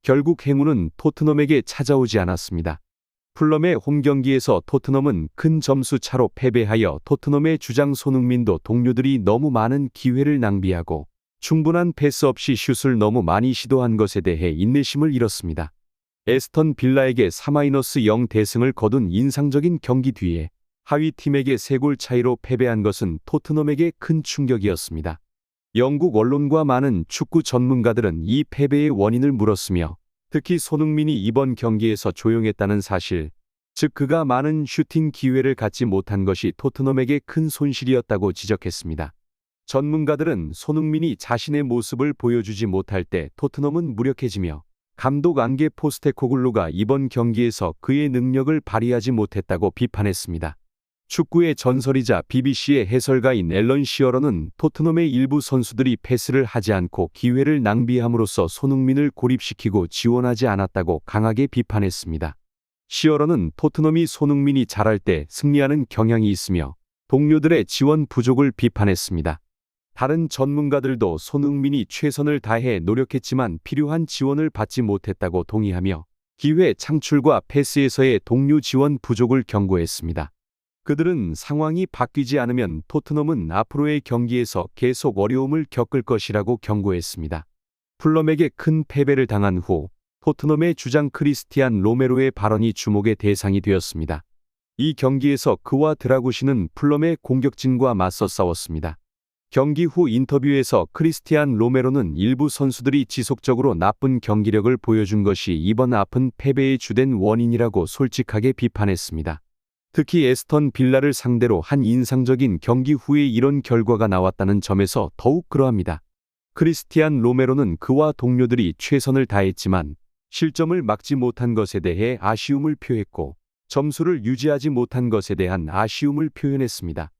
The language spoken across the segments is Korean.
결국 행운은 토트넘에게 찾아오지 않았습니다. 풀럼의 홈 경기에서 토트넘은 큰 점수 차로 패배하여 토트넘의 주장 손흥민도 동료들이 너무 많은 기회를 낭비하고 충분한 패스 없이 슛을 너무 많이 시도한 것에 대해 인내심을 잃었습니다. 에스턴 빌라에게 4-0 대승을 거둔 인상적인 경기 뒤에 하위 팀에게 3골 차이로 패배한 것은 토트넘에게 큰 충격이었습니다. 영국 언론과 많은 축구 전문가들은 이 패배의 원인을 물었으며 특히 손흥민이 이번 경기에서 조용했다는 사실, 즉 그가 많은 슈팅 기회를 갖지 못한 것이 토트넘에게 큰 손실이었다고 지적했습니다. 전문가들은 손흥민이 자신의 모습을 보여주지 못할 때 토트넘은 무력해지며 감독 안게 포스테코글루가 이번 경기에서 그의 능력을 발휘하지 못했다고 비판했습니다. 축구의 전설이자 BBC의 해설가인 앨런 시어러는 토트넘의 일부 선수들이 패스를 하지 않고 기회를 낭비함으로써 손흥민을 고립시키고 지원하지 않았다고 강하게 비판했습니다. 시어러는 토트넘이 손흥민이 잘할 때 승리하는 경향이 있으며 동료들의 지원 부족을 비판했습니다. 다른 전문가들도 손흥민이 최선을 다해 노력했지만 필요한 지원을 받지 못했다고 동의하며 기회 창출과 패스에서의 동료 지원 부족을 경고했습니다. 그들은 상황이 바뀌지 않으면 토트넘은 앞으로의 경기에서 계속 어려움을 겪을 것이라고 경고했습니다. 풀럼에게 큰 패배를 당한 후 토트넘의 주장 크리스티안 로메로의 발언이 주목의 대상이 되었습니다. 이 경기에서 그와 드라구시는 풀럼의 공격진과 맞서 싸웠습니다. 경기 후 인터뷰에서 크리스티안 로메로는 일부 선수들이 지속적으로 나쁜 경기력을 보여준 것이 이번 아픈 패배의 주된 원인이라고 솔직하게 비판했습니다. 특히 에스턴 빌라를 상대로 한 인상적인 경기 후에 이런 결과가 나왔다는 점에서 더욱 그러합니다. 크리스티안 로메로는 그와 동료들이 최선을 다했지만 실점을 막지 못한 것에 대해 아쉬움을 표했고 점수를 유지하지 못한 것에 대한 아쉬움을 표현했습니다.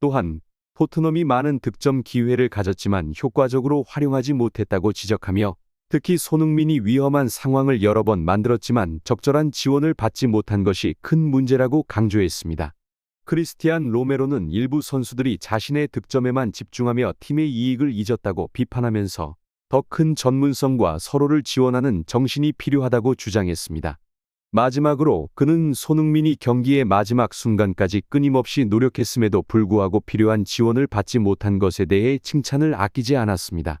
또한 토트넘이 많은 득점 기회를 가졌지만 효과적으로 활용하지 못했다고 지적하며 특히 손흥민이 위험한 상황을 여러 번 만들었지만 적절한 지원을 받지 못한 것이 큰 문제라고 강조했습니다. 크리스티안 로메로는 일부 선수들이 자신의 득점에만 집중하며 팀의 이익을 잊었다고 비판하면서 더 큰 전문성과 서로를 지원하는 정신이 필요하다고 주장했습니다. 마지막으로 그는 손흥민이 경기의 마지막 순간까지 끊임없이 노력했음에도 불구하고 필요한 지원을 받지 못한 것에 대해 칭찬을 아끼지 않았습니다.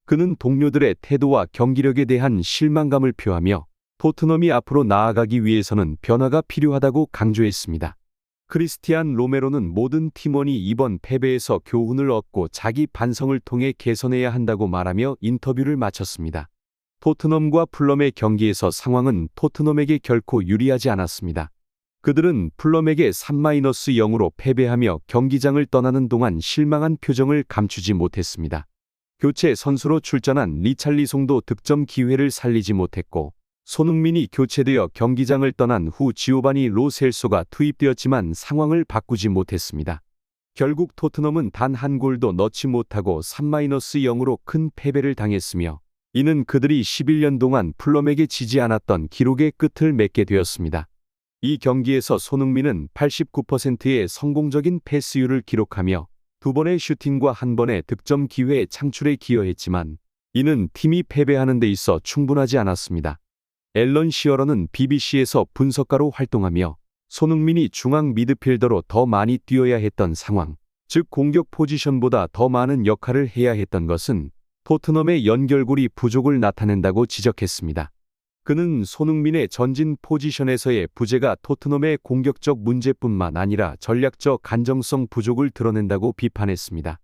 그는 동료들의 태도와 경기력에 대한 실망감을 표하며 토트넘이 앞으로 나아가기 위해서는 변화가 필요하다고 강조했습니다. 크리스티안 로메로는 모든 팀원이 이번 패배에서 교훈을 얻고 자기 반성을 통해 개선해야 한다고 말하며 인터뷰를 마쳤습니다. 토트넘과 풀럼의 경기에서 상황은 토트넘에게 결코 유리하지 않았습니다. 그들은 풀럼에게 3-0으로 패배하며 경기장을 떠나는 동안 실망한 표정을 감추지 못했습니다. 교체 선수로 출전한 리찰리송도 득점 기회를 살리지 못했고 손흥민이 교체되어 경기장을 떠난 후 지오바니 로 셀소가 투입되었지만 상황을 바꾸지 못했습니다. 결국 토트넘은 단 한 골도 넣지 못하고 3-0으로 큰 패배를 당했으며 이는 그들이 11년 동안 풀럼에게 지지 않았던 기록의 끝을 맺게 되었습니다. 이 경기에서 손흥민은 89%의 성공적인 패스율을 기록하며 2번의 슈팅과 1번의 득점 기회 창출에 기여했지만 이는 팀이 패배하는 데 있어 충분하지 않았습니다. 앨런 시어러는 BBC에서 분석가로 활동하며 손흥민이 중앙 미드필더로 더 많이 뛰어야 했던 상황, 즉 공격 포지션보다 더 많은 역할을 해야 했던 것은 토트넘의 연결고리 부족을 나타낸다고 지적했습니다. 그는 손흥민의 전진 포지션에서의 부재가 토트넘의 공격적 문제뿐만 아니라 전략적 안정성 부족을 드러낸다고 비판했습니다.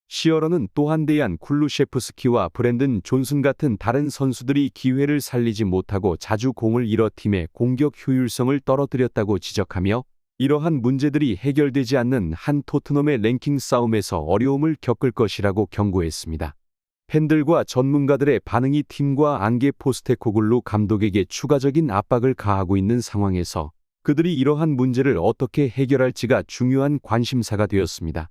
시어러는 또한 데이안 쿨루셰프스키와 브랜든 존슨 같은 다른 선수들이 기회를 살리지 못하고 자주 공을 잃어 팀의 공격 효율성을 떨어뜨렸다고 지적하며 이러한 문제들이 해결되지 않는 한 토트넘의 랭킹 싸움에서 어려움을 겪을 것이라고 경고했습니다. 팬들과 전문가들의 반응이 팀과 안게 포스테코글루 감독에게 추가적인 압박을 가하고 있는 상황에서 그들이 이러한 문제를 어떻게 해결할지가 중요한 관심사가 되었습니다.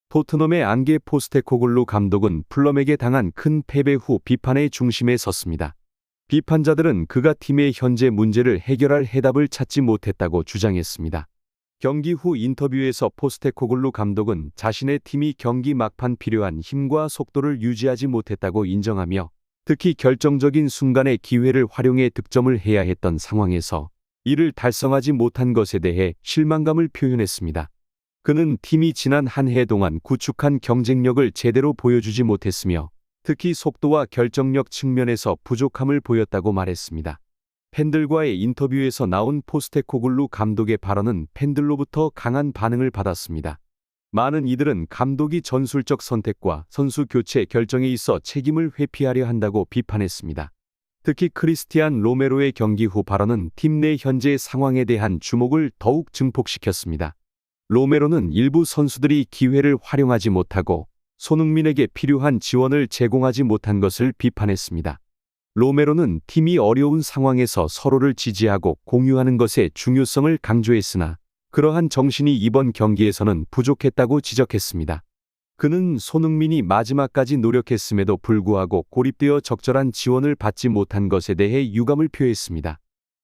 토트넘의 안게 포스테코글루 감독은 풀럼에게 당한 큰 패배 후 비판의 중심에 섰습니다. 비판자들은 그가 팀의 현재 문제를 해결할 해답을 찾지 못했다고 주장했습니다. 경기 후 인터뷰에서 포스테코글루 감독은 자신의 팀이 경기 막판 필요한 힘과 속도를 유지하지 못했다고 인정하며 특히 결정적인 순간의 기회를 활용해 득점을 해야 했던 상황에서 이를 달성하지 못한 것에 대해 실망감을 표현했습니다. 그는 팀이 지난 한 해 동안 구축한 경쟁력을 제대로 보여주지 못했으며 특히 속도와 결정력 측면에서 부족함을 보였다고 말했습니다. 팬들과의 인터뷰에서 나온 포스테코글루 감독의 발언은 팬들로부터 강한 반응을 받았습니다. 많은 이들은 감독이 전술적 선택과 선수 교체 결정에 있어 책임을 회피하려 한다고 비판했습니다. 특히 크리스티안 로메로의 경기 후 발언은 팀 내 현재 상황에 대한 주목을 더욱 증폭시켰습니다. 로메로는 일부 선수들이 기회를 활용하지 못하고 손흥민에게 필요한 지원을 제공하지 못한 것을 비판했습니다. 로메로는 팀이 어려운 상황에서 서로를 지지하고 공유하는 것의 중요성을 강조했으나 그러한 정신이 이번 경기에서는 부족했다고 지적했습니다. 그는 손흥민이 마지막까지 노력했음에도 불구하고 고립되어 적절한 지원을 받지 못한 것에 대해 유감을 표했습니다.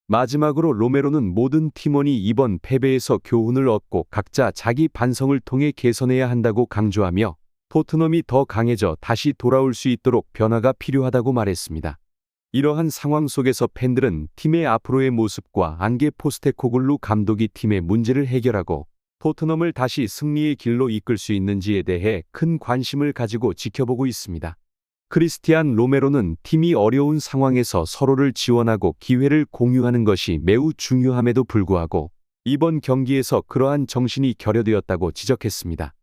마지막으로 로메로는 모든 팀원이 이번 패배에서 교훈을 얻고 각자 자기 반성을 통해 개선해야 한다고 강조하며 토트넘이 더 강해져 다시 돌아올 수 있도록 변화가 필요하다고 말했습니다. 이러한 상황 속에서 팬들은 팀의 앞으로의 모습과 안게 포스테코글루 감독이 팀의 문제를 해결하고 토트넘을 다시 승리의 길로 이끌 수 있는지에 대해 큰 관심을 가지고 지켜보고 있습니다. 크리스티안 로메로는 팀이 어려운 상황에서 서로를 지원하고 기회를 공유하는 것이 매우 중요함에도 불구하고 이번 경기에서 그러한 정신이 결여되었다고 지적했습니다.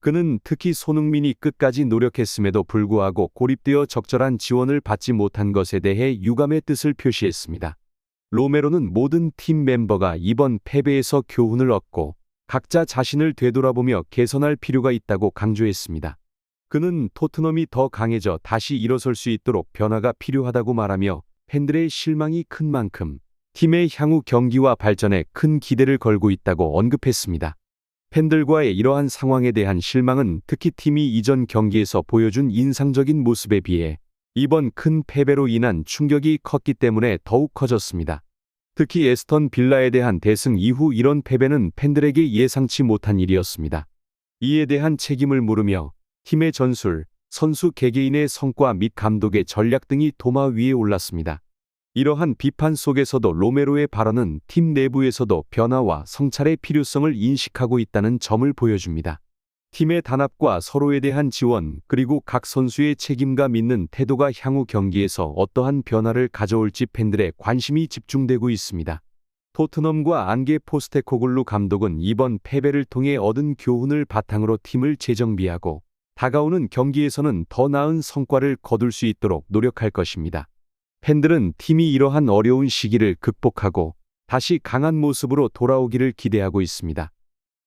그는 특히 손흥민이 끝까지 노력했음에도 불구하고 고립되어 적절한 지원을 받지 못한 것에 대해 유감의 뜻을 표시했습니다. 로메로는 모든 팀 멤버가 이번 패배에서 교훈을 얻고 각자 자신을 되돌아보며 개선할 필요가 있다고 강조했습니다. 그는 토트넘이 더 강해져 다시 일어설 수 있도록 변화가 필요하다고 말하며 팬들의 실망이 큰 만큼 팀의 향후 경기와 발전에 큰 기대를 걸고 있다고 언급했습니다. 팬들과의 이러한 상황에 대한 실망은 특히 팀이 이전 경기에서 보여준 인상적인 모습에 비해 이번 큰 패배로 인한 충격이 컸기 때문에 더욱 커졌습니다. 특히 에스턴 빌라에 대한 대승 이후 이런 패배는 팬들에게 예상치 못한 일이었습니다. 이에 대한 책임을 물으며 팀의 전술, 선수 개개인의 성과 및 감독의 전략 등이 도마 위에 올랐습니다. 이러한 비판 속에서도 로메로의 발언은 팀 내부에서도 변화와 성찰의 필요성을 인식하고 있다는 점을 보여줍니다. 팀의 단합과 서로에 대한 지원, 그리고 각 선수의 책임감 있는 태도가 향후 경기에서 어떠한 변화를 가져올지 팬들의 관심이 집중되고 있습니다. 토트넘과 안게 포스테코글루 감독은 이번 패배를 통해 얻은 교훈을 바탕으로 팀을 재정비하고 다가오는 경기에서는 더 나은 성과를 거둘 수 있도록 노력할 것입니다. 팬들은 팀이 이러한 어려운 시기를 극복하고 다시 강한 모습으로 돌아오기를 기대하고 있습니다.